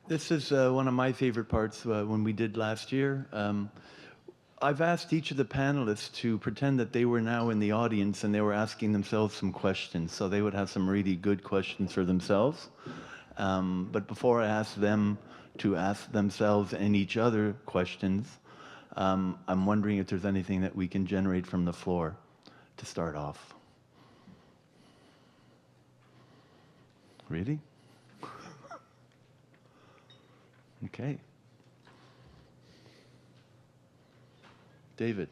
This is one of my favorite parts when we did last year. I've asked each of the panelists to pretend that they were now in the audience and they were asking themselves some questions. So they would have some really good questions for themselves. But before I ask them to ask themselves and each other questions, I'm wondering if there's anything that we can generate from the floor to start off. Really? Okay. David.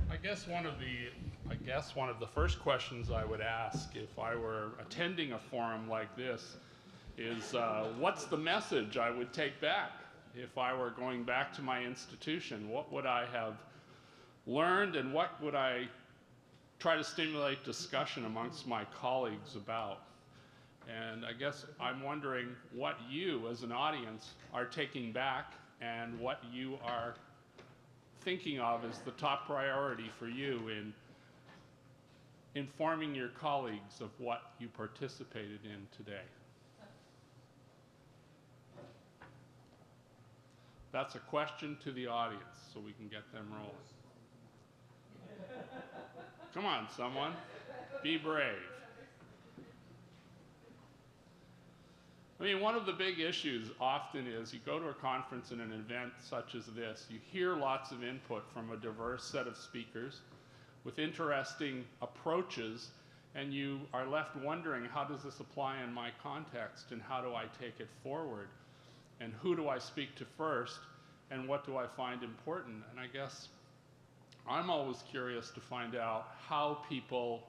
I guess one of the first questions I would ask if I were attending a forum like this is what's the message I would take back if I were going back to my institution? What would I have learned and what would I try to stimulate discussion amongst my colleagues about? And I guess I'm wondering what you as an audience are taking back and what you are thinking of as the top priority for you in informing your colleagues of what you participated in today. That's a question to the audience, so we can get them rolling. Come on, someone. Be brave. I mean, one of the big issues often is you go to a conference and an event such as this, you hear lots of input from a diverse set of speakers with interesting approaches, and you are left wondering, how does this apply in my context, and how do I take it forward? And who do I speak to first, and what do I find important? And I guess I'm always curious to find out how people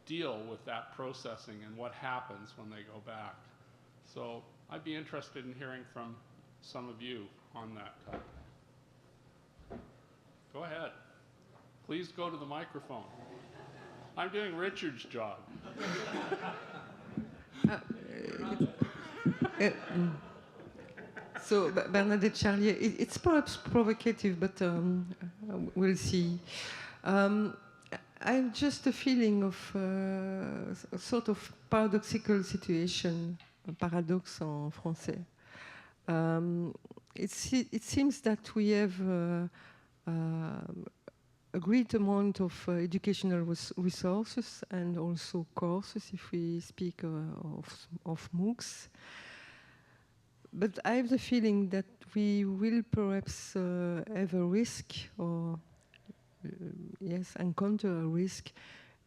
deal with that processing and what happens when they go back. So I'd be interested in hearing from some of you on that topic. Go ahead. Please go to the microphone. I'm doing Richard's job. So Bernadette Charlier, it's perhaps provocative, but we'll see. I have just a feeling of a sort of paradoxical situation. Paradoxe en français. It seems that we have a great amount of educational resources and also courses, if we speak of MOOCs. But I have the feeling that we will perhaps have a risk, or encounter a risk.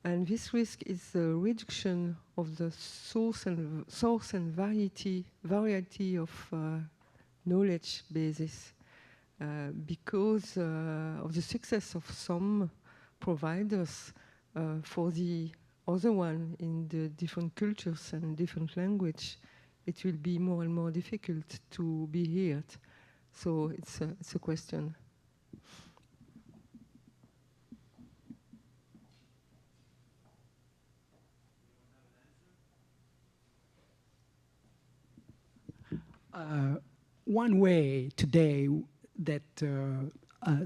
And this risk is the reduction of the source and variety of knowledge bases because of the success of some providers for the other one in the different cultures and different language. It will be more and more difficult to be heard. So it's a question. One way today that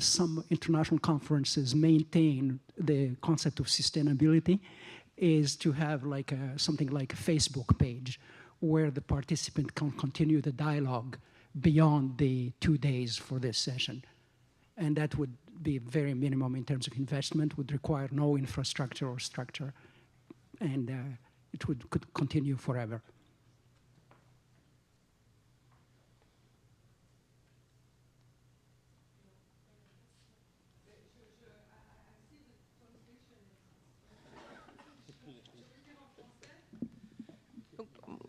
some international conferences maintain the concept of sustainability is to have like something like a Facebook page where the participant can continue the dialogue beyond the 2 days for this session. And that would be very minimum in terms of investment, would require no infrastructure or structure, and it could continue forever.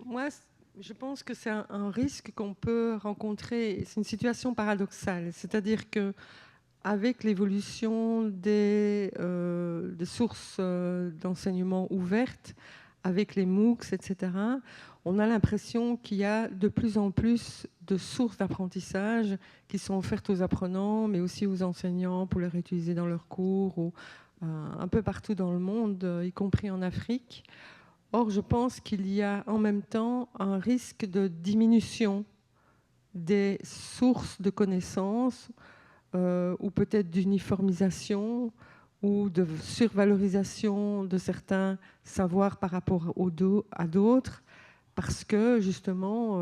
Moi, je pense que c'est un risque qu'on peut rencontrer. C'est une situation paradoxale, c'est-à-dire que avec l'évolution des sources d'enseignement ouvertes, avec les MOOCs, etc., on a l'impression qu'il y a de plus en plus de sources d'apprentissage qui sont offertes aux apprenants, mais aussi aux enseignants pour les réutiliser dans leurs cours, ou un peu partout dans le monde, y compris en Afrique. Or, je pense qu'il y a en même temps un risque de diminution des sources de connaissances, ou peut-être d'uniformisation, ou de survalorisation de certains savoirs par rapport à d'autres, parce que justement,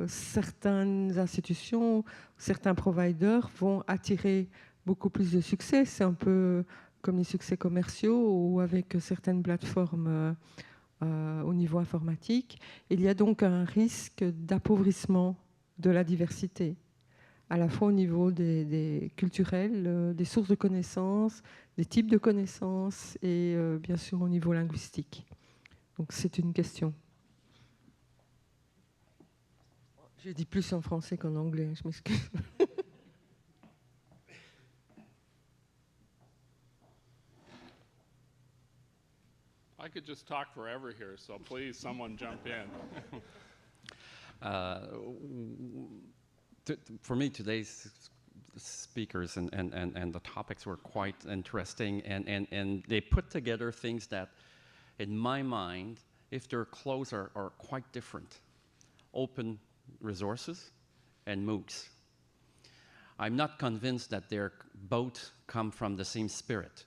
certaines institutions, certains providers vont attirer beaucoup plus de succès. C'est un peu comme les succès commerciaux ou avec certaines plateformes au niveau informatique. Il y a donc un risque d'appauvrissement de la diversité, à la fois au niveau des culturels, des sources de connaissances, des types de connaissances et bien sûr au niveau linguistique. Donc c'est une question. Je dis plus en français qu'en anglais, je m'excuse. I could just talk forever here, so please, someone jump in. For me, today's speakers and the topics were quite interesting, and they put together things that, in my mind, if they're close, are quite different. Open resources and MOOCs. I'm not convinced that they're both come from the same spirit.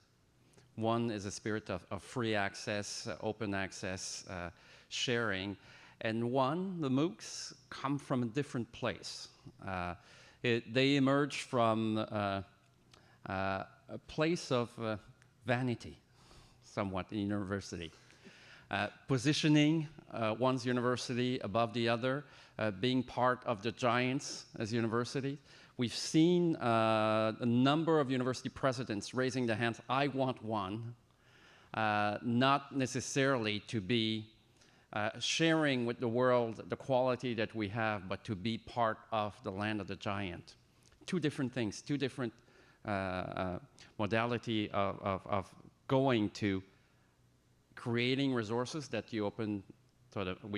One is a spirit of free access, open access, sharing, and one, the MOOCs, come from a different place. They emerge from a place of vanity, somewhat, in university. Positioning one's university above the other, being part of the giants as universities. We've seen a number of university presidents raising their hands, I want one, not necessarily to be sharing with the world the quality that we have, but to be part of the land of the giant. Two different things, two different modality of going to creating resources that we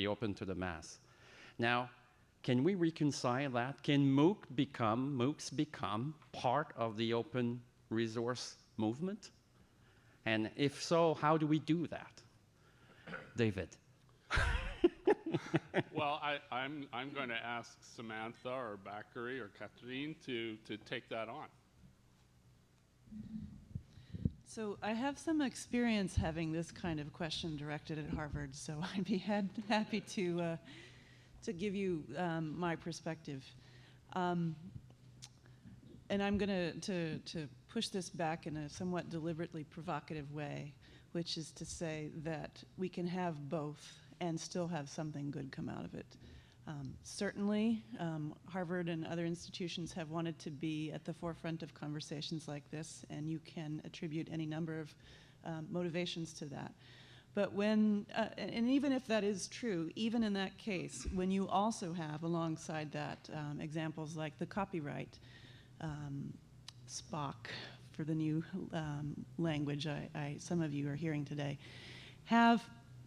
open to the mass. Now, can we reconcile that? Can MOOCs become part of the open resource movement? And if so, how do we do that? David. Well, I'm going to ask Samantha or Bakary or Catherine to take that on. So I have some experience having this kind of question directed at Harvard, so I'd be happy to give you my perspective. And I'm going to push this back in a somewhat deliberately provocative way, which is to say that we can have both and still have something good come out of it. Certainly, Harvard and other institutions have wanted to be at the forefront of conversations like this, and you can attribute any number of motivations to that. But when, and even if that is true, even in that case, when you also have alongside that examples like the copyright, SPOC for the new language some of you are hearing today, have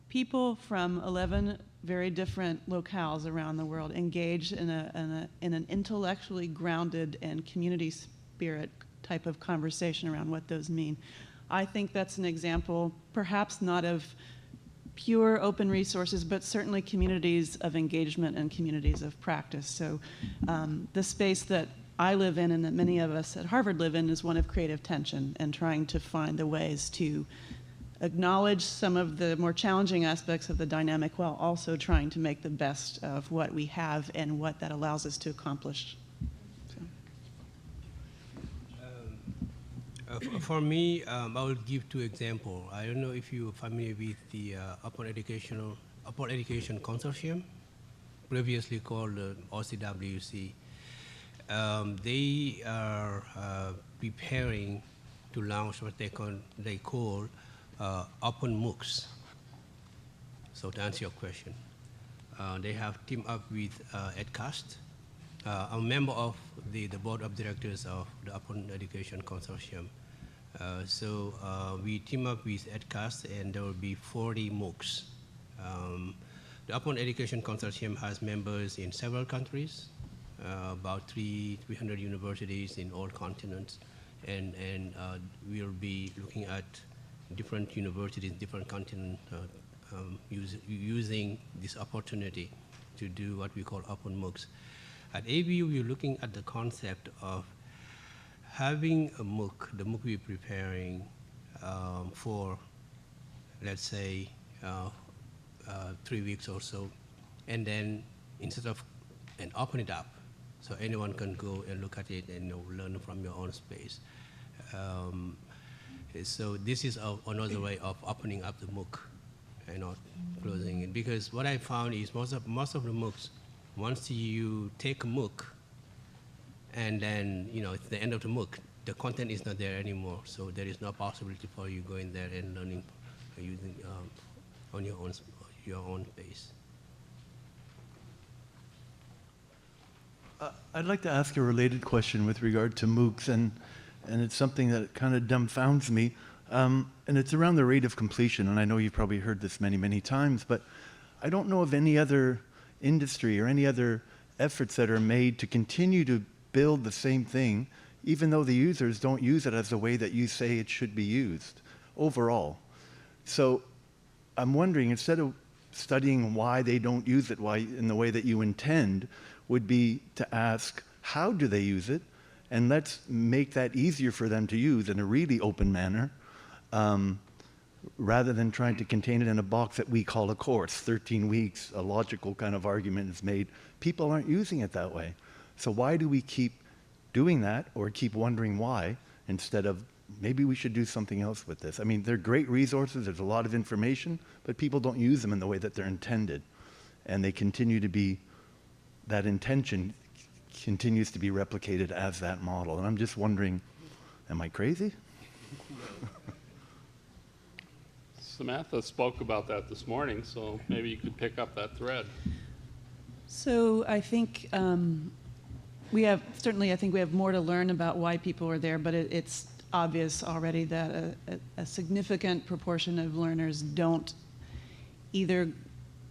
people from 11 very different locales around the world engaged in an intellectually grounded and community spirit type of conversation around what those mean. I think that's an example, perhaps not of pure open resources, but certainly communities of engagement and communities of practice. So the space that I live in and that many of us at Harvard live in is one of creative tension and trying to find the ways to acknowledge some of the more challenging aspects of the dynamic while also trying to make the best of what we have and what that allows us to accomplish. For me, I will give two examples. I don't know if you're familiar with the Open Education Consortium, previously called OCWC. They are preparing to launch what they call open MOOCs. So to answer your question, they have teamed up with EdCast. I'm a member of the board of directors of the Open Education Consortium. So we team up with EdCast, and there will be 40 MOOCs. The Open Education Consortium has members in several countries, about 300 universities in all continents, and we'll be looking at different universities, different continents, using this opportunity to do what we call open MOOCs. At ABU, we're looking at the concept of having a MOOC, the MOOC we're preparing for, let's say, 3 weeks or so, and then instead of and open it up, so anyone can go and look at it and learn from your own space. So this is another way of opening up the MOOC and not closing it. Because what I found is most of the MOOCs, once you take a MOOC, and then it's the end of the MOOC, the content is not there anymore. So there is no possibility for you going there and learning using on your own pace. I'd like to ask a related question with regard to MOOCs, and it's something that kind of dumbfounds me, and it's around the rate of completion, and I know you've probably heard this many, many times, but I don't know of any other industry or any other efforts that are made to continue to build the same thing, even though the users don't use it as the way that you say it should be used overall. So I'm wondering, instead of studying why they don't use it in the way that you intend, would be to ask, how do they use it? And let's make that easier for them to use in a really open manner, rather than trying to contain it in a box that we call a course. 13 weeks, a logical kind of argument is made. People aren't using it that way. So why do we keep doing that, or keep wondering why, instead of maybe we should do something else with this? I mean, they're great resources, there's a lot of information, but people don't use them in the way that they're intended. And they continue to be, that intention continues to be replicated as that model. And I'm just wondering, am I crazy? Samantha spoke about that this morning, so maybe you could pick up that thread. So I think we have, certainly I think we have more to learn about why people are there, but it's obvious already that a significant proportion of learners don't either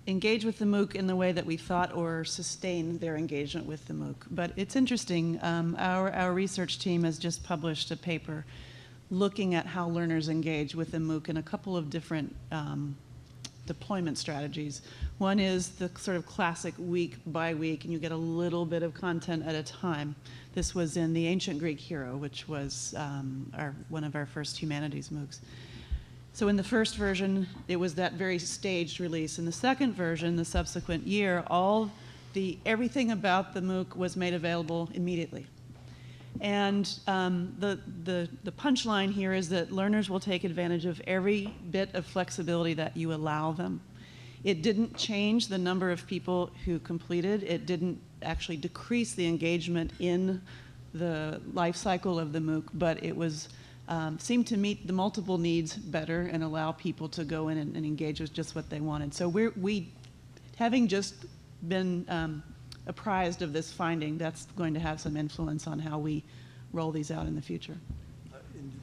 engage with the MOOC in the way that we thought or sustain their engagement with the MOOC. But it's interesting, our research team has just published a paper looking at how learners engage with the MOOC in a couple of different deployment strategies. One is the sort of classic week by week, and you get a little bit of content at a time. This was in the Ancient Greek Hero, which was one of our first humanities MOOCs. So in the first version, it was that very staged release. In the second version, the subsequent year, everything about the MOOC was made available immediately. And the punchline here is that learners will take advantage of every bit of flexibility that you allow them. It didn't change the number of people who completed. It didn't actually decrease the engagement in the life cycle of the MOOC, but it was seemed to meet the multiple needs better and allow people to go in and engage with just what they wanted. So we having just been apprised of this finding, that's going to have some influence on how we roll these out in the future.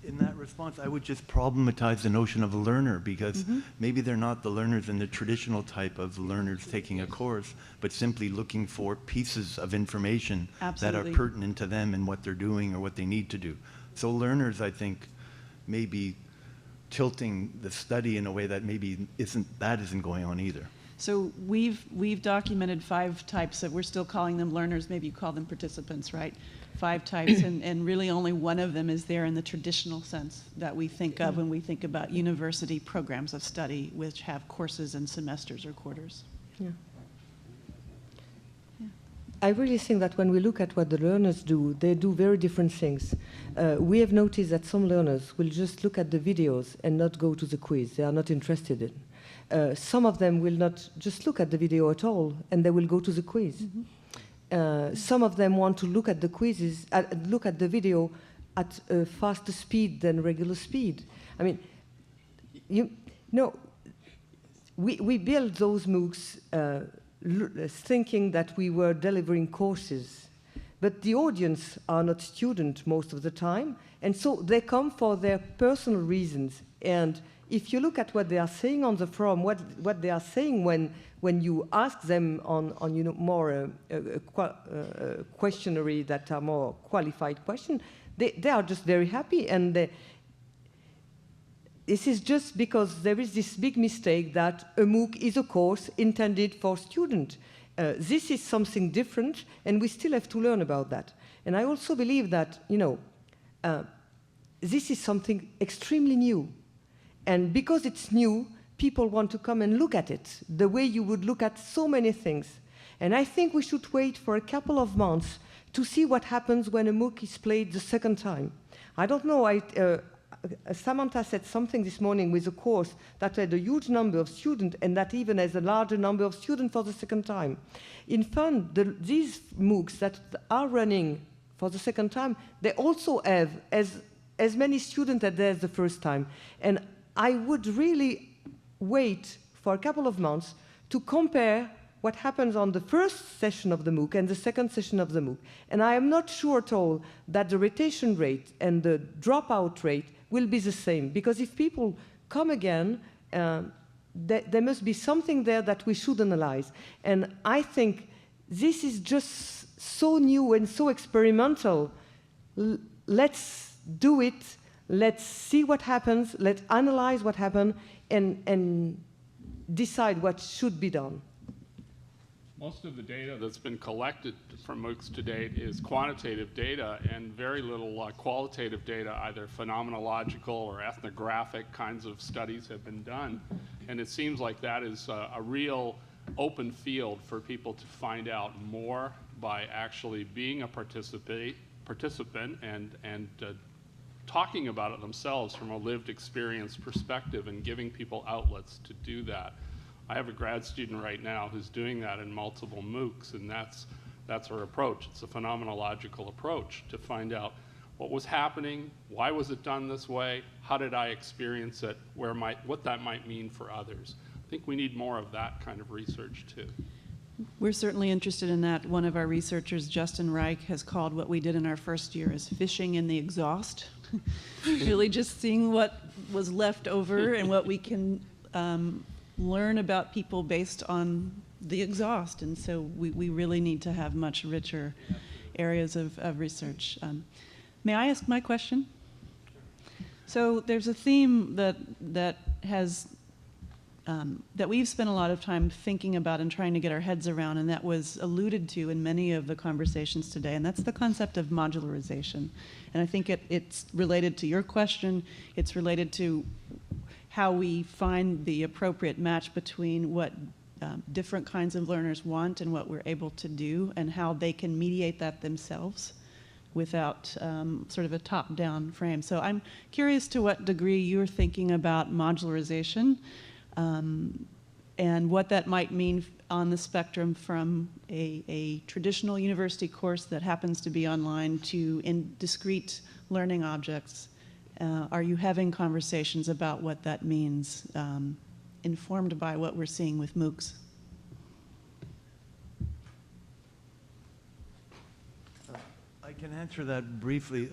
In that response, I would just problematize the notion of a learner, because maybe they're not the learners in the traditional type of learners taking a course, but simply looking for pieces of information that are pertinent to them and what they're doing or what they need to do. So learners, I think, may be tilting the study in a way that maybe isn't going on either. So we've documented 5 types of, we're still calling them learners, maybe you call them participants, right? 5 types, and really only one of them is there in the traditional sense that we think of when we think about university programs of study, which have courses and semesters or quarters. Yeah. I really think that when we look at what the learners do, they do very different things. We have noticed that some learners will just look at the videos and not go to the quiz. They are not interested in. Some of them will not just look at the video at all, and they will go to the quiz. Some of them want to look at the quizzes, look at the video at a faster speed than regular speed. I mean, we built those MOOCs thinking that we were delivering courses, but the audience are not students most of the time, and so they come for their personal reasons. And if you look at what they are saying on the forum, what they are saying when you ask them on more questionnaire that are more qualified questions, they are just very happy. And this is just because there is this big mistake that a MOOC is a course intended for students. This is something different, and we still have to learn about that. And I also believe that, this is something extremely new. And because it's new, people want to come and look at it, the way you would look at so many things. And I think we should wait for a couple of months to see what happens when a MOOC is played the second time. I don't know, Samantha said something this morning with a course that had a huge number of students and that even has a larger number of students for the second time. In fun, these MOOCs that are running for the second time, they also have as many students as there's the first time. And I would really wait for a couple of months to compare what happens on the first session of the MOOC and the second session of the MOOC. And I am not sure at all that the retention rate and the dropout rate will be the same, because if people come again, there must be something there that we should analyze. And I think this is just so new and so experimental. Let's do it, let's see what happens, let's analyze what happened, and decide what should be done. Most of the data that's been collected from MOOCs to date is quantitative data and very little qualitative data, either phenomenological or ethnographic kinds of studies have been done. And it seems like that is a real open field for people to find out more by actually being a participant and talking about it themselves from a lived experience perspective and giving people outlets to do that. I have a grad student right now who's doing that in multiple MOOCs, and that's her approach. It's a phenomenological approach to find out what was happening, why was it done this way, how did I experience it, what that might mean for others. I think we need more of that kind of research too. We're certainly interested in that. One of our researchers, Justin Reich, has called what we did in our first year as fishing in the exhaust. Really just seeing what was left over and what we can learn about people based on the exhaust. And so we really need to have much richer areas of research. May I ask my question? So there's a theme that has that we've spent a lot of time thinking about and trying to get our heads around, and that was alluded to in many of the conversations today, and that's the concept of modularization. And I think it's related to your question. It's related to how we find the appropriate match between what different kinds of learners want and what we're able to do, and how they can mediate that themselves without sort of a top-down frame. So I'm curious to what degree you're thinking about modularization and what that might mean on the spectrum from a traditional university course that happens to be online to in discrete learning objects. Are you having conversations about what that means, informed by what we're seeing with MOOCs? I can answer that briefly,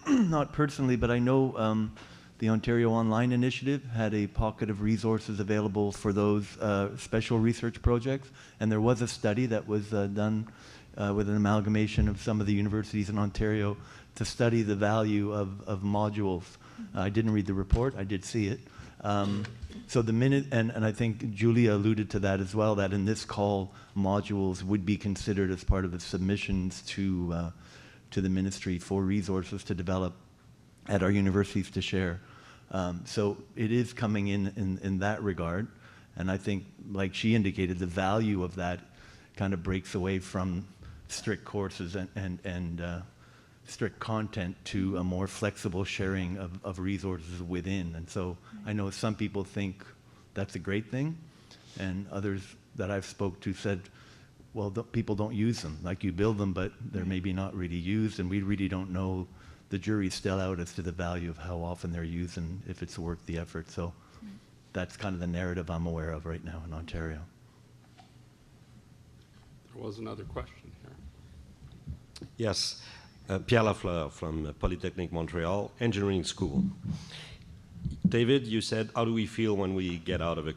not personally, but I know the Ontario Online Initiative had a pocket of resources available for those special research projects, and there was a study that was done with an amalgamation of some of the universities in Ontario to study the value of modules. I didn't read the report, I did see it. So the minute, and I think Julia alluded to that as well, that in this call, modules would be considered as part of the submissions to the ministry for resources to develop at our universities to share. So it is coming in that regard, and I think, like she indicated, the value of that kind of breaks away from strict courses and strict content to a more flexible sharing of resources within. And so I know some people think that's a great thing, and others that I've spoke to said, well, people don't use them. Like, you build them, but they're maybe not really used, and we really don't know. The jury's still out as to the value of how often they're used and if it's worth the effort. So that's kind of the narrative I'm aware of right now in Ontario. There was another question here. Yes, Pierre Lafleur from Polytechnique Montreal, Engineering School. David, you said, how do we feel when we get out of a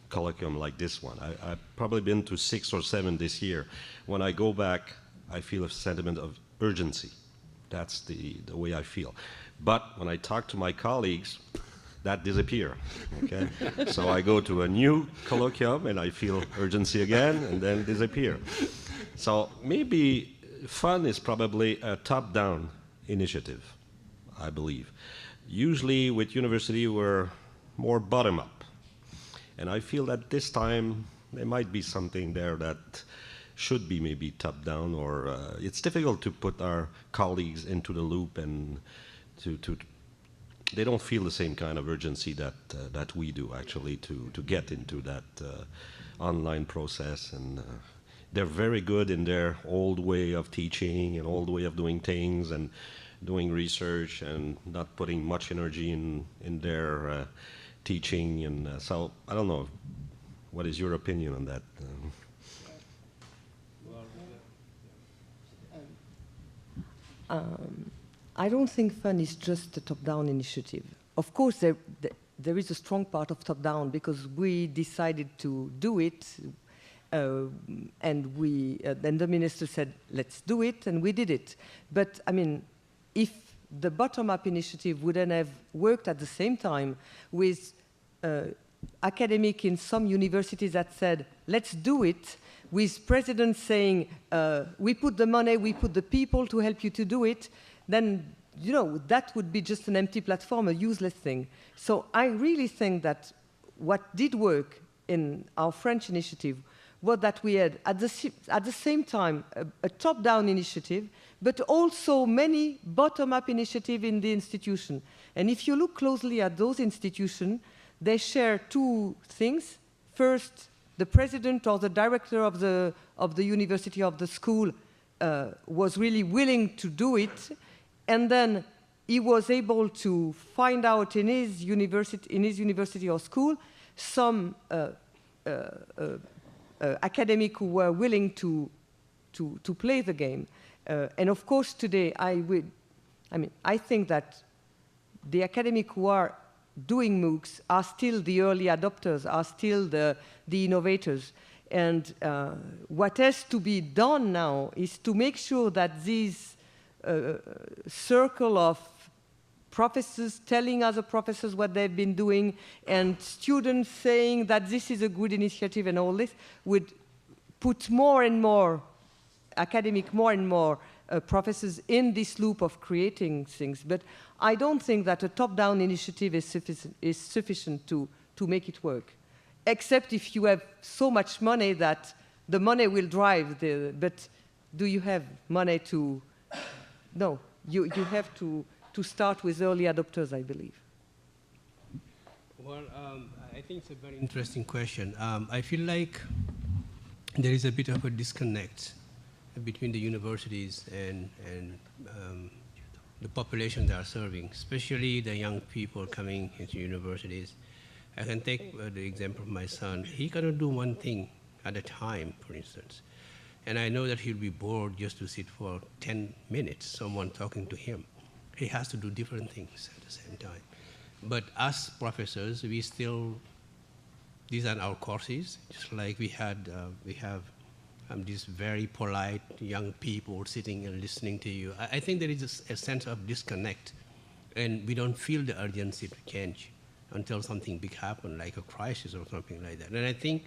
colloquium like this one? I've probably been to 6 or 7 this year. When I go back, I feel a sentiment of urgency. That's the way I feel. But when I talk to my colleagues, that disappears. Okay? So I go to a new colloquium and I feel urgency again and then disappear. So maybe fun is probably a top-down initiative, I believe. Usually with university, we're more bottom-up. And I feel that this time there might be something there that should be maybe top down, or it's difficult to put our colleagues into the loop, and they don't feel the same kind of urgency that we do actually to get into that online process. And they're very good in their old way of teaching and old way of doing things and doing research and not putting much energy in their teaching. And so I don't know, what is your opinion on that? I don't think FUN is just a top-down initiative. Of course, there is a strong part of top-down because we decided to do it, and then the minister said, let's do it, and we did it. But, I mean, if the bottom-up initiative wouldn't have worked at the same time with academic in some universities that said, let's do it, with presidents saying, we put the money, we put the people to help you to do it, then, you know, that would be just an empty platform, a useless thing. So I really think that what did work in our French initiative was that we had, at the same time, a top-down initiative, but also many bottom-up initiatives in the institution. And if you look closely at those institutions, they share two things. First, the president or the director of the university, of the school, was really willing to do it, and then he was able to find out in his university or school some academic who were willing to play the game. And of course, today I think that the academic who are doing MOOCs are still the early adopters, are still the innovators. And what has to be done now is to make sure that this circle of professors telling other professors what they've been doing and students saying that this is a good initiative and all this would put more and more professors in this loop of creating things. But I don't think that a top-down initiative is sufficient to make it work, except if you have so much money that the money will drive but do you have money to... No, you have to start with early adopters, I believe. Well, I think it's a very interesting question. I feel like there is a bit of a disconnect between the universities and the population they are serving, especially the young people coming into universities. I can take the example of my son. He cannot do one thing at a time, for instance. And I know that he'll be bored just to sit for 10 minutes, someone talking to him. He has to do different things at the same time. But us professors, we still design our courses, just like we have these very polite young people sitting and listening to you. I think there is a sense of disconnect, and we don't feel the urgency to change until something big happens, like a crisis or something like that. And I think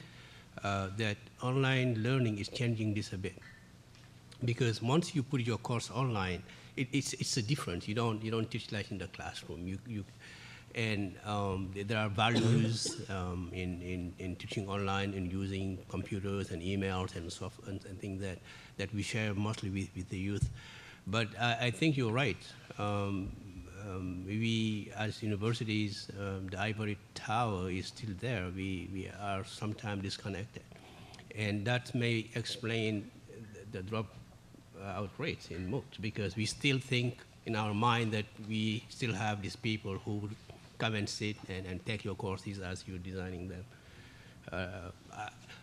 that online learning is changing this a bit, because once you put your course online, it's a difference. You don't teach like in the classroom. And there are values in teaching online and using computers and emails and stuff and things that we share mostly with the youth. But I think you're right. We, as universities, the ivory tower is still there. We are sometimes disconnected. And that may explain the dropout rates in MOOCs, because we still think in our mind that we still have these people who come and sit and take your courses as you're designing them.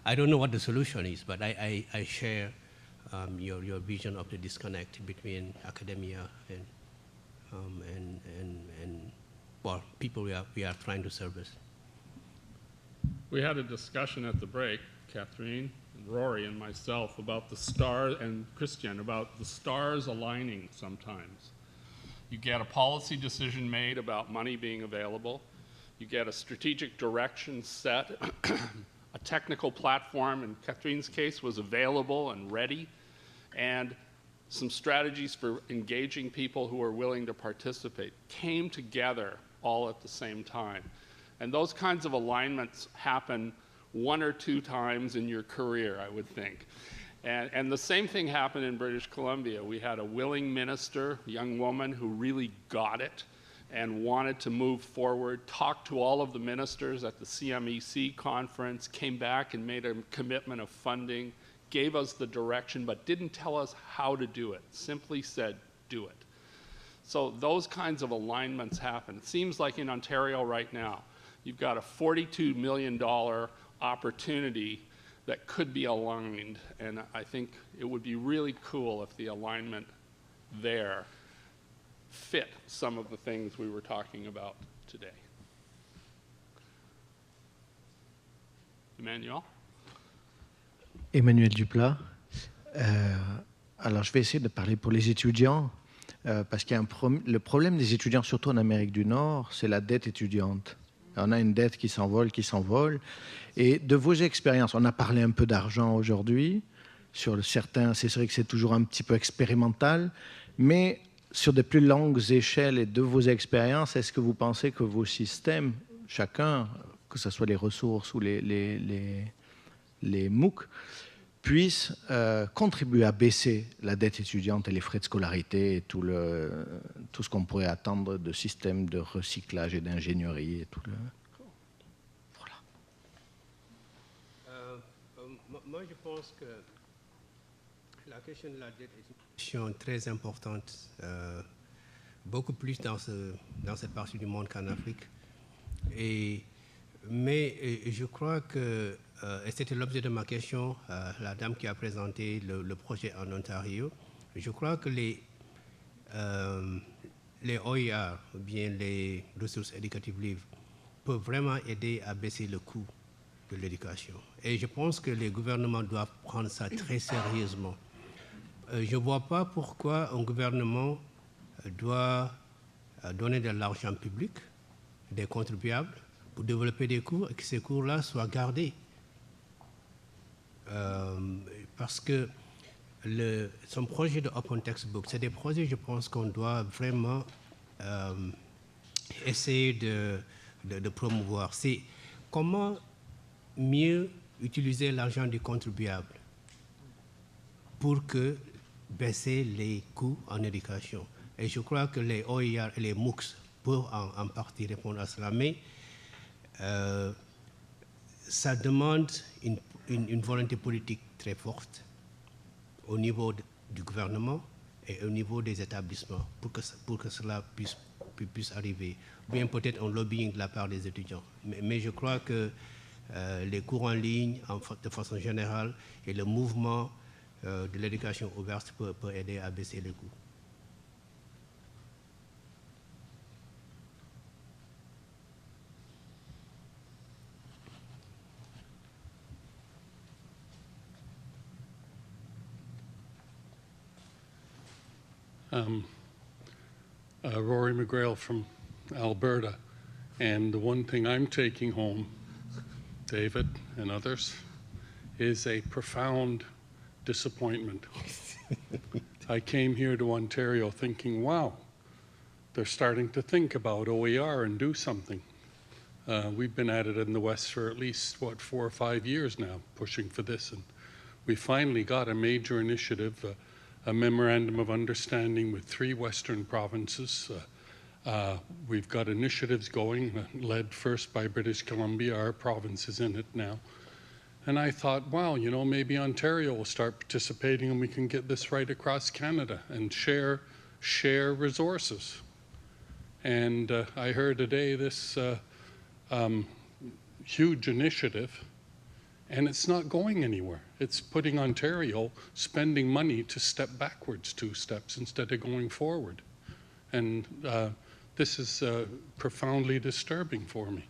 I don't know what the solution is, but I share your vision of the disconnect between academia and well, people we are trying to service. We had a discussion at the break, Catherine, and Rory, and myself, about the stars, and Christian, about the stars aligning sometimes. You get a policy decision made about money being available. You get a strategic direction set. A technical platform, in Catherine's case, was available and ready. And some strategies for engaging people who are willing to participate came together all at the same time. And those kinds of alignments happen 1 or 2 times in your career, I would think. And the same thing happened in British Columbia. We had a willing minister, a young woman who really got it and wanted to move forward, talked to all of the ministers at the CMEC conference, came back and made a commitment of funding, gave us the direction, but didn't tell us how to do it, simply said, do it. So those kinds of alignments happen. It seems like in Ontario right now, you've got a $42 million opportunity that could be aligned, and I think it would be really cool if the alignment there fit some of the things we were talking about today. Emmanuel? Emmanuel Duplat. Alors, je vais essayer de parler pour les étudiants, parce qu'il y a le problème des étudiants, surtout en Amérique du Nord, c'est la dette étudiante. On a une dette qui s'envole. Et de vos expériences, on a parlé un peu d'argent aujourd'hui. Sur certains, c'est vrai que c'est toujours un petit peu expérimental, mais sur de plus longues échelles et de vos expériences, est-ce que vous pensez que vos systèmes, chacun, que ce soit les ressources ou les MOOC, puissent contribuer à baisser la dette étudiante et les frais de scolarité et tout ce qu'on pourrait attendre de systèmes de recyclage et d'ingénierie et tout le... Voilà. Moi, je pense que la question de la dette est une question très importante, beaucoup plus dans cette partie du monde qu'en Afrique. Mais je crois que, et c'était l'objet de ma question, la dame qui a présenté le projet en Ontario, je crois que les OER, ou bien les ressources éducatives libres, peuvent vraiment aider à baisser le coût de l'éducation. Et je pense que les gouvernements doivent prendre ça très sérieusement. Je ne vois pas pourquoi un gouvernement doit donner de l'argent public, des contribuables, pour développer des cours et que ces cours-là soient gardés. Parce que son projet de Open Textbook, c'est des projets, je pense, qu'on doit vraiment essayer de promouvoir. C'est comment mieux utiliser l'argent du contribuable pour baisser les coûts en éducation. Et je crois que les OER et les MOOCs peuvent en partie répondre à cela. Mais ça demande une volonté politique très forte au niveau du gouvernement et au niveau des établissements pour que cela puisse arriver. Bien peut-être un lobbying de la part des étudiants. Mais je crois que les cours en ligne, de façon générale, et le mouvement de l'éducation ouverte peut aider à baisser les coûts. Rory McGrail from Alberta, and the one thing I'm taking home, David and others, is a profound disappointment. I came here to Ontario thinking, wow, they're starting to think about OER and do something. We've been at it in the West for at least, 4 or 5 years now, pushing for this, and we finally got a major initiative, a memorandum of understanding with 3 Western provinces. We've got initiatives going, led first by British Columbia. Our province is in it now. And I thought, wow, you know, maybe Ontario will start participating and we can get this right across Canada and share resources. And I heard today this huge initiative, and it's not going anywhere. It's putting Ontario spending money to step backwards 2 steps instead of going forward. And this is profoundly disturbing for me.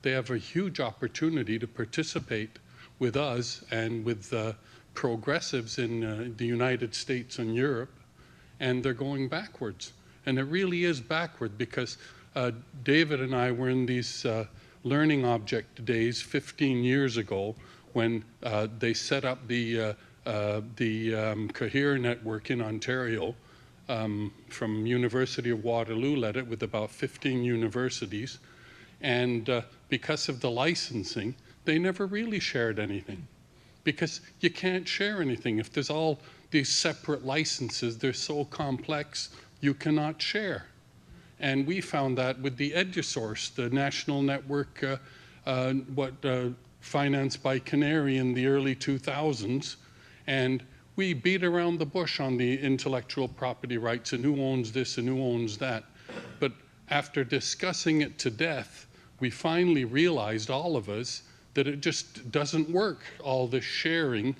They have a huge opportunity to participate with us and with progressives in the United States and Europe, and they're going backwards. And it really is backward because David and I were in these learning object days 15 years ago when they set up the Cohere network in Ontario. From University of Waterloo led it with about 15 universities. And because of the licensing, they never really shared anything. Because you can't share anything. If there's all these separate licenses, they're so complex, you cannot share. And we found that with the EduSource, the national network financed by Canary in the early 2000s. And we beat around the bush on the intellectual property rights and who owns this and who owns that. But after discussing it to death, we finally realized, all of us, that it just doesn't work, all this sharing,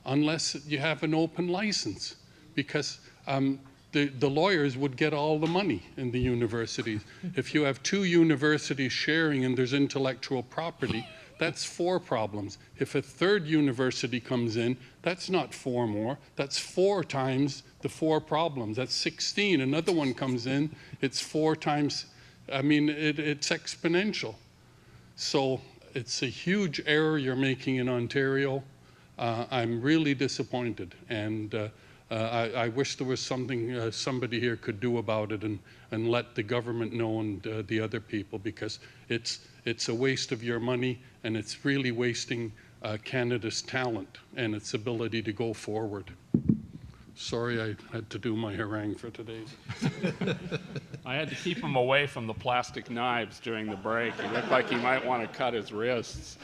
unless you have an open license. Because the lawyers would get all the money in the universities. If you have 2 universities sharing and there's intellectual property, that's 4 problems. If a 3rd university comes in, that's not 4 more, that's 4 times the 4 problems. That's 16. Another one comes in, it's 4 times, I mean, it's exponential. So it's a huge error you're making in Ontario. I'm really disappointed, and I wish there was something somebody here could do about it and let the government know and the other people, because it's a waste of your money, and it's really wasting Canada's talent and its ability to go forward. Sorry I had to do my harangue for today. I had to keep him away from the plastic knives during the break. He looked like he might want to cut his wrists.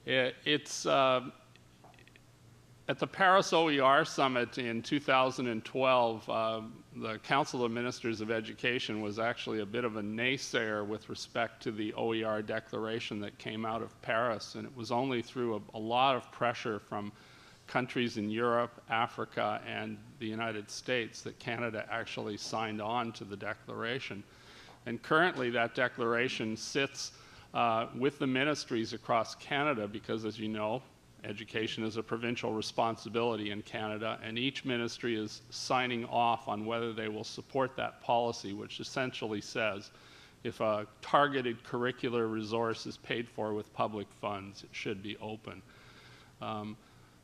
It's at the Paris OER Summit in 2012, the Council of Ministers of Education was actually a bit of a naysayer with respect to the OER declaration that came out of Paris, and it was only through a lot of pressure from countries in Europe, Africa, and the United States that Canada actually signed on to the declaration. And currently that declaration sits with the ministries across Canada because, as you know, education is a provincial responsibility in Canada, and each ministry is signing off on whether they will support that policy, which essentially says if a targeted curricular resource is paid for with public funds, it should be open.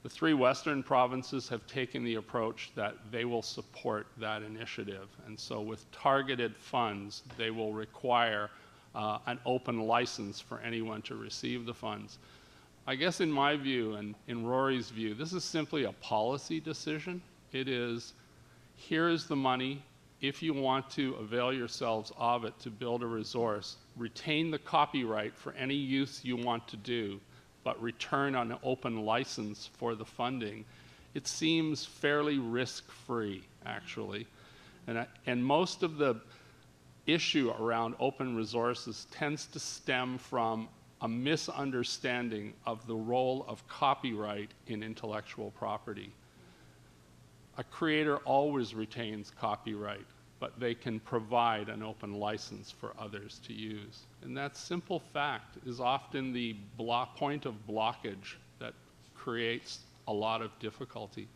The 3 Western provinces have taken the approach that they will support that initiative. And so with targeted funds, they will require an open license for anyone to receive the funds. I guess in my view and in Rory's view, this is simply a policy decision. It is, here is the money. If you want to avail yourselves of it to build a resource, retain the copyright for any use you want to do, but return on an open license for the funding. It seems fairly risk-free, actually. And most of the issue around open resources tends to stem from a misunderstanding of the role of copyright in intellectual property. A creator always retains copyright, but they can provide an open license for others to use. And that simple fact is often the point of blockage that creates a lot of difficulty.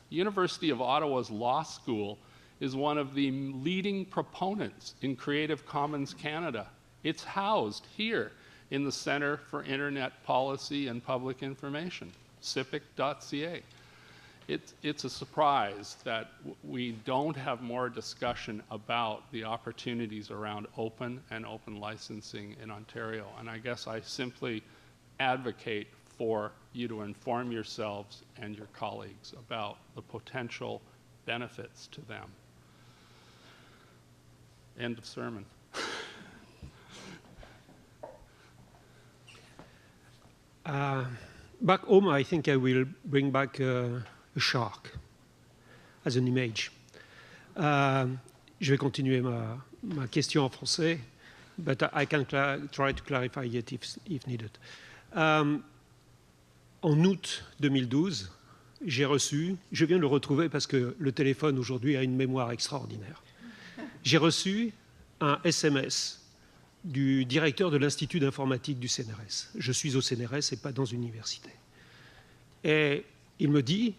The University of Ottawa's Law School is one of the leading proponents in Creative Commons Canada. It's housed here in the Centre for Internet Policy and Public Information, cipic.ca. It's a surprise that we don't have more discussion about the opportunities around open and open licensing in Ontario. And I guess I simply advocate for you to inform yourselves and your colleagues about the potential benefits to them. End of sermon. Back home, I think I will bring back a shark as an image. Je vais continuer ma question en français, but I can try to clarify it if needed. En août 2012, j'ai reçu, je viens de le retrouver parce que le téléphone aujourd'hui a une mémoire extraordinaire. J'ai reçu un SMS du directeur de l'Institut d'informatique du CNRS. Je suis au CNRS et pas dans une université. Et il me dit,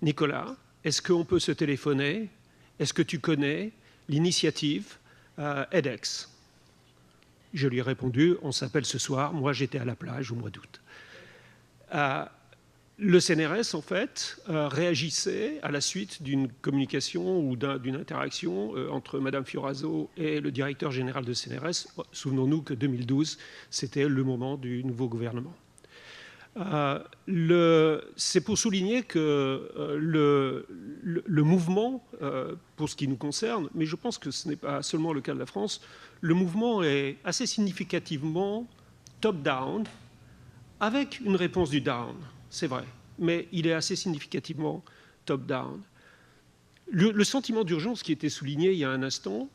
Nicolas, est-ce qu'on peut se téléphoner? Est-ce que tu connais l'initiative edX? Je lui ai répondu, on s'appelle ce soir. Moi, j'étais à la plage au mois d'août. le CNRS, en fait, réagissait à la suite d'une communication ou d'une interaction entre Mme Fioraso et le directeur général de CNRS. Souvenons-nous que 2012, c'était le moment du nouveau gouvernement. C'est pour souligner que le mouvement, pour ce qui nous concerne, mais je pense que ce n'est pas seulement le cas de la France, le mouvement est assez significativement top-down, avec une réponse du down, c'est vrai, mais il est assez significativement top-down. Le sentiment d'urgence qui était souligné il y a un instant,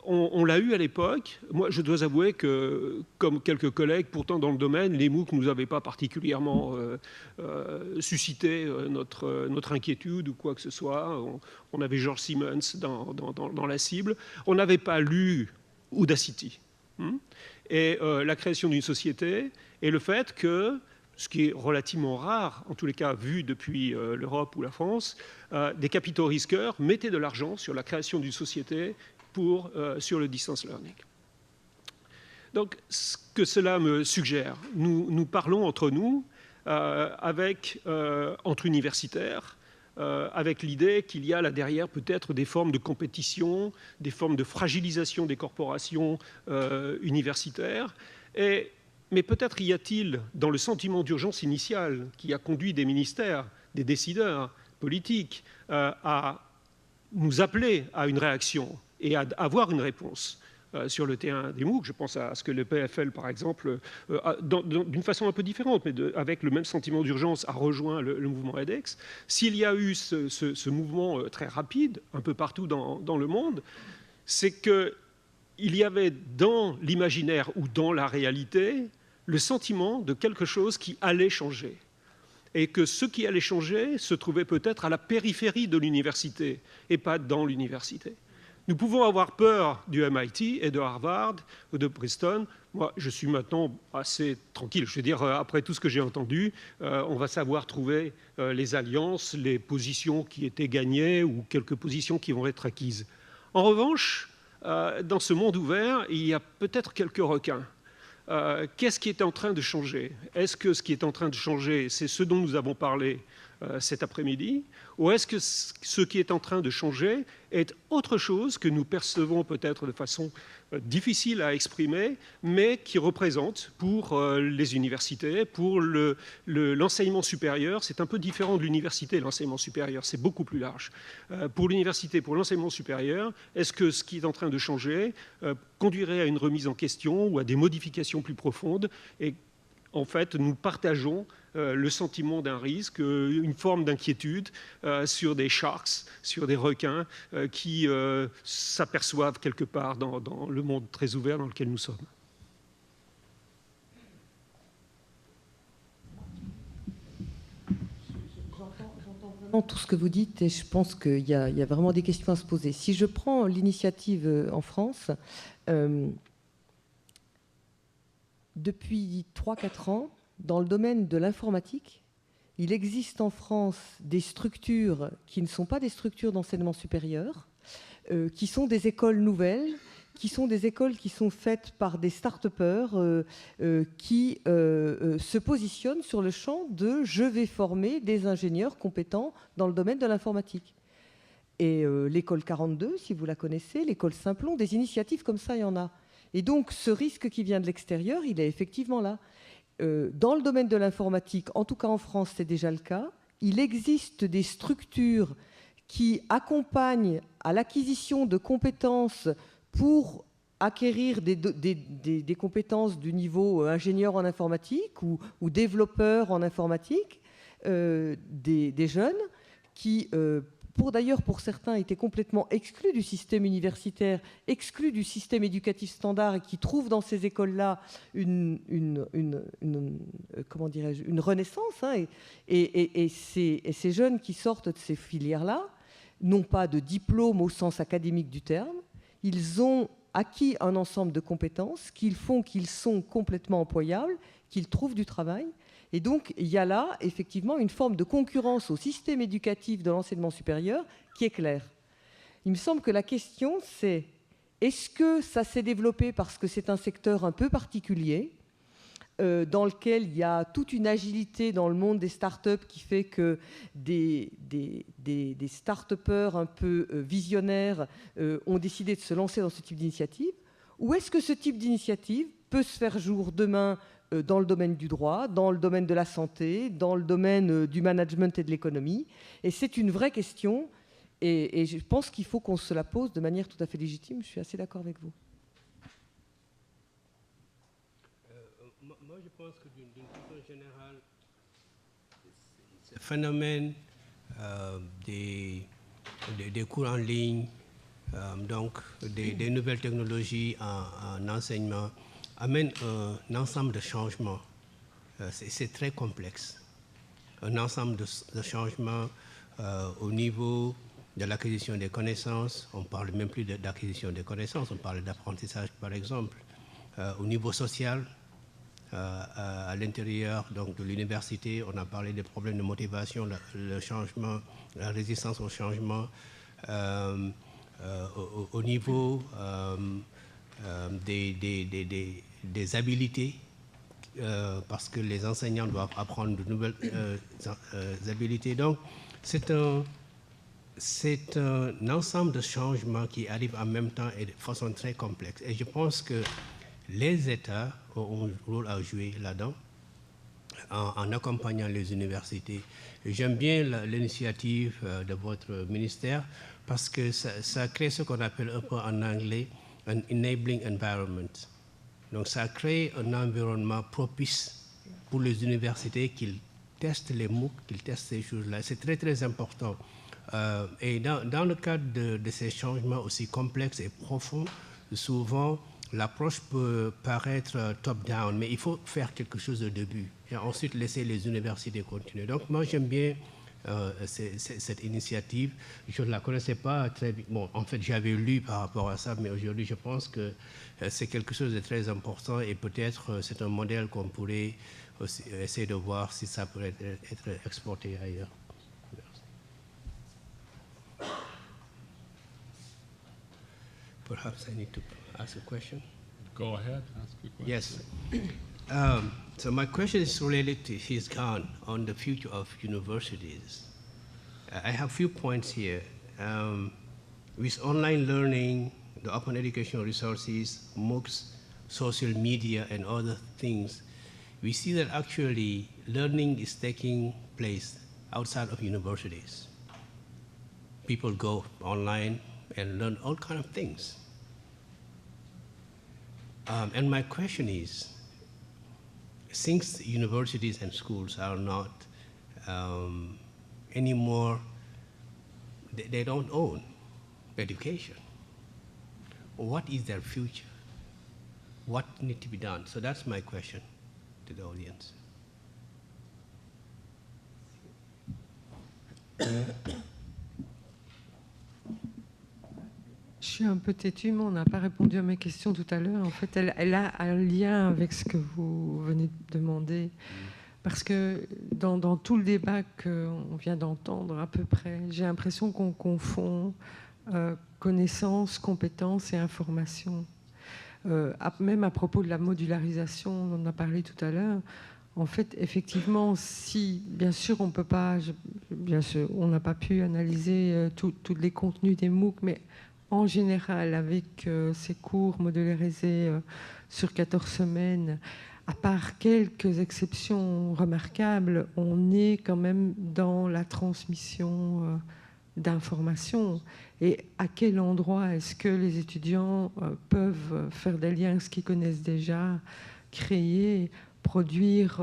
on l'a eu à l'époque. Moi, je dois avouer que, comme quelques collègues, pourtant dans le domaine, les MOOC ne nous avaient pas particulièrement suscité notre inquiétude ou quoi que ce soit. On avait George Simmons dans la cible. On n'avait pas lu Audacity et la création d'une société et le fait que, ce qui est relativement rare, en tous les cas vu depuis l'Europe ou la France, des capitaux risqueurs mettaient de l'argent sur la création d'une société sur le distance learning. Donc, ce que cela me suggère, nous parlons entre nous, entre universitaires, avec l'idée qu'il y a là derrière peut-être des formes de compétition, des formes de fragilisation des corporations universitaires. Mais peut-être y a-t-il, dans le sentiment d'urgence initial qui a conduit des ministères, des décideurs politiques à nous appeler à une réaction et à avoir une réponse sur le terrain des MOOC. Je pense à ce que le PFL, par exemple, d'une façon un peu différente, mais avec le même sentiment d'urgence, a rejoint le mouvement EDEX. S'il y a eu ce mouvement très rapide, un peu partout dans le monde, c'est qu'il y avait dans l'imaginaire ou dans la réalité le sentiment de quelque chose qui allait changer. Et que ce qui allait changer se trouvait peut-être à la périphérie de l'université et pas dans l'université. Nous pouvons avoir peur du MIT et de Harvard ou de Princeton. Moi, je suis maintenant assez tranquille. Je veux dire, après tout ce que j'ai entendu, on va savoir trouver les alliances, les positions qui étaient gagnées ou quelques positions qui vont être acquises. En revanche, dans ce monde ouvert, il y a peut-être quelques requins. Qu'est-ce qui est en train de changer? Est-ce que ce qui est en train de changer, c'est ce dont nous avons parlé cet après-midi? Ou est-ce que ce qui est en train de changer est autre chose que nous percevons peut-être de façon difficile à exprimer, mais qui représente pour les universités, pour l'enseignement supérieur, c'est un peu différent de l'université, l'enseignement supérieur, c'est beaucoup plus large. Pour l'université, pour l'enseignement supérieur, est-ce que ce qui est en train de changer conduirait à une remise en question ou à des modifications plus profondes? Et en fait, nous partageons le sentiment d'un risque, une forme d'inquiétude sur des sharks, sur des requins qui s'aperçoivent quelque part dans le monde très ouvert dans lequel nous sommes. J'entends vraiment tout ce que vous dites et je pense qu'il y a vraiment des questions à se poser. Si je prends l'initiative en France, depuis 3-4 ans, dans le domaine de l'informatique, il existe en France des structures qui ne sont pas des structures d'enseignement supérieur, qui sont des écoles nouvelles, qui sont des écoles qui sont faites par des start-upers qui se positionnent sur le champ de « je vais former des ingénieurs compétents dans le domaine de l'informatique ». Et l'école 42, si vous la connaissez, l'école Simplon, des initiatives comme ça, il y en a. Et donc, ce risque qui vient de l'extérieur, il est effectivement là. Dans le domaine de l'informatique, en tout cas en France, c'est déjà le cas. Il existe des structures qui accompagnent à l'acquisition de compétences pour acquérir des compétences du niveau ingénieur en informatique ou développeur en informatique, des jeunes qui... D'ailleurs, pour certains, étaient complètement exclus du système universitaire, exclus du système éducatif standard et qui trouvent dans ces écoles-là une renaissance. Hein, et ces jeunes qui sortent de ces filières-là n'ont pas de diplôme au sens académique du terme. Ils ont acquis un ensemble de compétences qui font qu'ils sont complètement employables, qu'ils trouvent du travail. Et donc, il y a là, effectivement, une forme de concurrence au système éducatif de l'enseignement supérieur qui est claire. Il me semble que la question, c'est est-ce que ça s'est développé parce que c'est un secteur un peu particulier, dans lequel il y a toute une agilité dans le monde des startups qui fait que des start-upers un peu visionnaires ont décidé de se lancer dans ce type d'initiative? Ou est-ce que ce type d'initiative peut se faire jour demain dans le domaine du droit, dans le domaine de la santé, dans le domaine du management et de l'économie? Et c'est une vraie question, et je pense qu'il faut qu'on se la pose de manière tout à fait légitime. Je suis assez d'accord avec vous. Moi, je pense que d'une façon générale, ce phénomène des cours en ligne, donc des nouvelles technologies en enseignement, amène un ensemble de changements. C'est très complexe. Un ensemble de changements au niveau de l'acquisition des connaissances. On ne parle même plus d'acquisition des connaissances, on parle d'apprentissage par exemple. Au niveau social, à l'intérieur donc, de l'université, on a parlé des problèmes de motivation, le changement, la résistance au changement. Au niveau des habiletés, parce que les enseignants doivent apprendre de nouvelles habiletés. Donc, c'est un ensemble de changements qui arrivent en même temps et de façon très complexe. Et je pense que les États ont un rôle à jouer là-dedans, en accompagnant les universités. J'aime bien l'initiative de votre ministère parce que ça crée ce qu'on appelle un peu en anglais un enabling environment. Donc ça crée un environnement propice pour les universités qu'ils testent les MOOC, qu'ils testent ces choses-là. C'est très très important. Et dans le cadre de ces changements aussi complexes et profonds, souvent l'approche peut paraître top-down, mais il faut faire quelque chose au début et ensuite laisser les universités continuer. Donc moi j'aime bien cette initiative. Je ne la connaissais pas très bien. Bon, en fait j'avais lu par rapport à ça, mais aujourd'hui je pense que c'est quelque chose de très important et peut-être c'est un modèle qu'on pourrait aussi essayer de voir si ça pourrait être exporté ailleurs. Merci. Perhaps I need to ask a question. Go ahead, ask a question. Yes. So my question is related to his gone on the future of universities. I have a few points here. With online learning, the open educational resources, MOOCs, social media, and other things, we see that actually learning is taking place outside of universities. People go online and learn all kinds of things. And my question is, since universities and schools are not anymore, they don't own education, what is their future? What needs to be done? So that's my question to the audience. Je suis un peu têtue, mais on n'a pas répondu à mes questions tout à l'heure. En fait, elle a un lien avec ce que vous venez de demander. Parce que dans tout le débat qu'on vient d'entendre, à peu près, j'ai l'impression qu'on confond connaissances, compétences et information. Même à propos de la modularisation, on en a parlé tout à l'heure. En fait, effectivement, si, bien sûr, on peut pas, bien sûr, on n'a pas pu analyser tous les contenus des MOOC, mais en général, avec ces cours modularisés sur 14 semaines, à part quelques exceptions remarquables, on est quand même dans la transmission d'informations. Et à quel endroit est-ce que les étudiants peuvent faire des liens, ce qu'ils connaissent déjà, créer, produire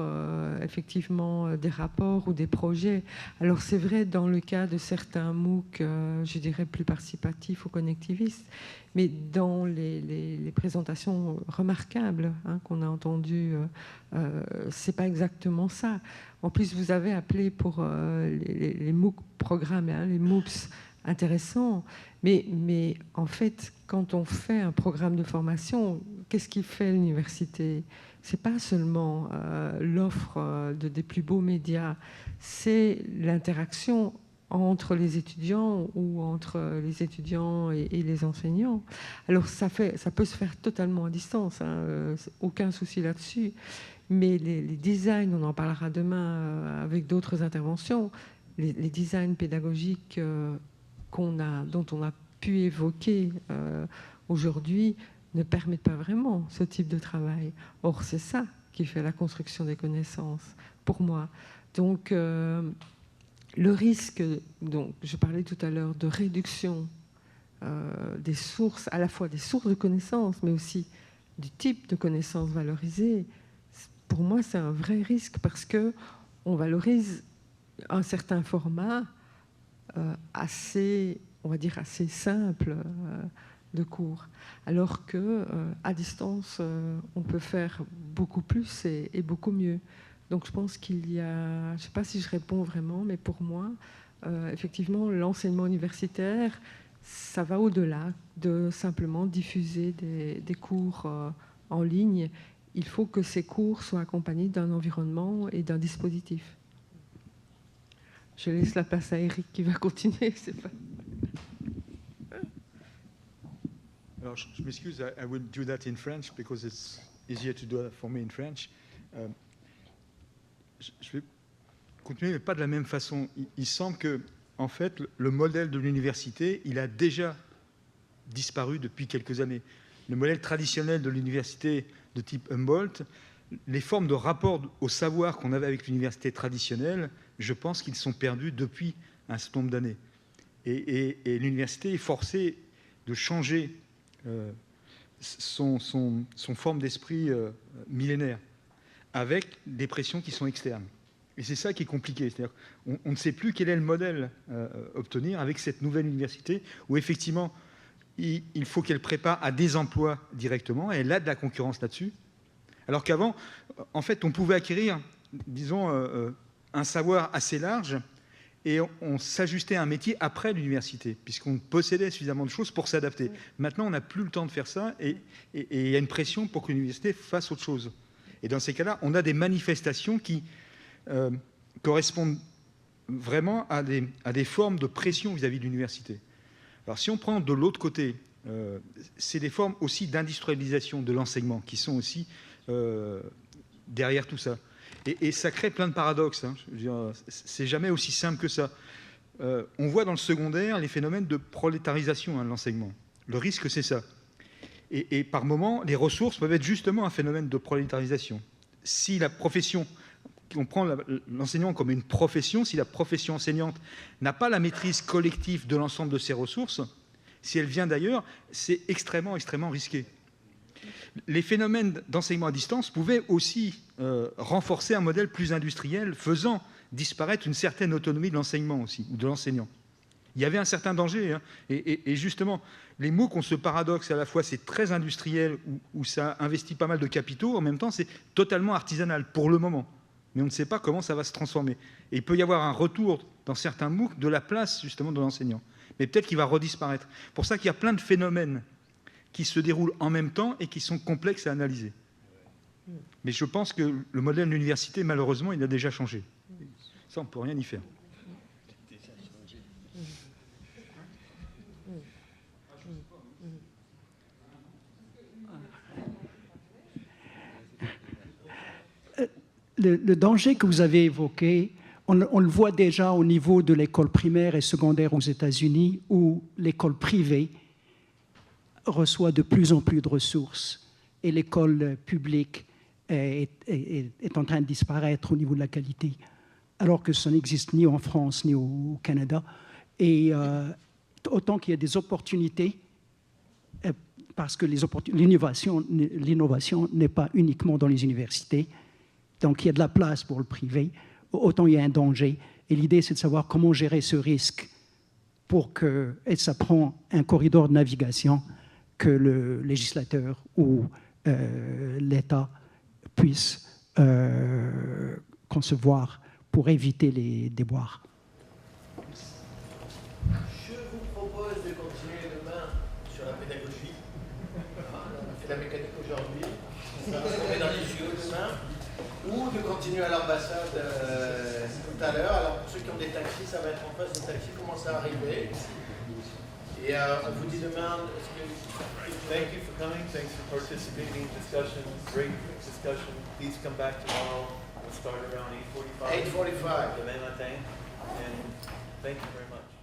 effectivement des rapports ou des projets. Alors c'est vrai dans le cas de certains MOOC, je dirais plus participatifs ou connectivistes, mais dans les présentations remarquables qu'on a entendues, c'est pas exactement ça. En plus, vous avez appelé pour les MOOC programmes, les MOOCs intéressants, mais en fait, quand on fait un programme de formation, qu'est-ce qui fait l'université ? C'est pas seulement l'offre des plus beaux médias, c'est l'interaction entre les étudiants ou entre les étudiants et les enseignants. Alors ça peut se faire totalement à distance, aucun souci là-dessus. Mais les designs, on en parlera demain avec d'autres interventions, les designs pédagogiques dont on a pu évoquer aujourd'hui ne permettent pas vraiment ce type de travail. Or, c'est ça qui fait la construction des connaissances, pour moi. Donc, le risque, donc, je parlais tout à l'heure de réduction des sources, à la fois des sources de connaissances, mais aussi du type de connaissances valorisées, pour moi, c'est un vrai risque parce qu'on valorise un certain format assez, on va dire, assez simple de cours, alors qu'à distance, on peut faire beaucoup plus et beaucoup mieux. Donc je pense qu'il y a, je ne sais pas si je réponds vraiment, mais pour moi, effectivement, l'enseignement universitaire, ça va au-delà de simplement diffuser des cours en ligne. Il faut que ces cours soient accompagnés d'un environnement et d'un dispositif. Je laisse la place à Eric qui va continuer. C'est pas... Alors, je m'excuse, I will do that in French because it's easier to do that for me in French. Je vais continuer, mais pas de la même façon. Il semble que, en fait, le modèle de l'université, il a déjà disparu depuis quelques années. Le modèle traditionnel de l'université de type Humboldt, les formes de rapport au savoir qu'on avait avec l'université traditionnelle, je pense qu'ils sont perdus depuis un certain nombre d'années. Et l'université est forcée de changer son forme d'esprit millénaire avec des pressions qui sont externes. Et c'est ça qui est compliqué. C'est-à-dire on ne sait plus quel est le modèle à obtenir avec cette nouvelle université où effectivement il faut qu'elle prépare à des emplois directement, et elle a de la concurrence là-dessus. Alors qu'avant, en fait, on pouvait acquérir, disons, un savoir assez large et on s'ajustait à un métier après l'université, puisqu'on possédait suffisamment de choses pour s'adapter. Maintenant, on n'a plus le temps de faire ça et il y a une pression pour que l'université fasse autre chose. Et dans ces cas-là, on a des manifestations qui correspondent vraiment à des formes de pression vis-à-vis de l'université. Alors, si on prend de l'autre côté, c'est des formes aussi d'industrialisation de l'enseignement qui sont aussi derrière tout ça. Et ça crée plein de paradoxes. Hein. Je veux dire, c'est jamais aussi simple que ça. On voit dans le secondaire les phénomènes de prolétarisation de l'enseignement. Le risque, c'est ça. Et par moments, les ressources peuvent être justement un phénomène de prolétarisation. Si la profession, on prend l'enseignement comme une profession, si la profession enseignante n'a pas la maîtrise collective de l'ensemble de ses ressources, si elle vient d'ailleurs, c'est extrêmement, extrêmement risqué. Les phénomènes d'enseignement à distance pouvaient aussi renforcer un modèle plus industriel, faisant disparaître une certaine autonomie de l'enseignement aussi, ou de l'enseignant. Il y avait un certain danger, hein, et justement, les MOOC ont ce paradoxe, à la fois c'est très industriel, où ça investit pas mal de capitaux, en même temps c'est totalement artisanal, pour le moment. Mais on ne sait pas comment ça va se transformer. Et il peut y avoir un retour, dans certains MOOC, de la place justement de l'enseignant. Mais peut-être qu'il va redisparaître. C'est pour ça qu'il y a plein de phénomènes qui se déroulent en même temps et qui sont complexes à analyser. Mais je pense que le modèle de l'université, malheureusement, il a déjà changé. Ça, on ne peut rien y faire. Le danger que vous avez évoqué, on le voit déjà au niveau de l'école primaire et secondaire aux États-Unis, où l'école privée reçoit de plus en plus de ressources et l'école publique est en train de disparaître au niveau de la qualité, alors que ça n'existe ni en France ni au Canada. Et autant qu'il y a des opportunités, parce que l'innovation n'est pas uniquement dans les universités, donc il y a de la place pour le privé, autant il y a un danger. Et l'idée, c'est de savoir comment gérer ce risque pour que, et ça prend un corridor de navigation que le législateur ou l'État puisse concevoir pour éviter les déboires. Je vous propose de continuer demain sur la pédagogie. On a fait la mécanique aujourd'hui, on va retourner dans les JO demain, ou de continuer à l'ambassade tout à l'heure. Alors pour ceux qui ont des taxis, ça va être en face des taxis commencent à arriver. Et on vous dit demain, thank you for coming, thanks for participating in discussion, great discussion. Please come back tomorrow. We'll start around 8:45. 8:45. Demain matin. And thank you very much.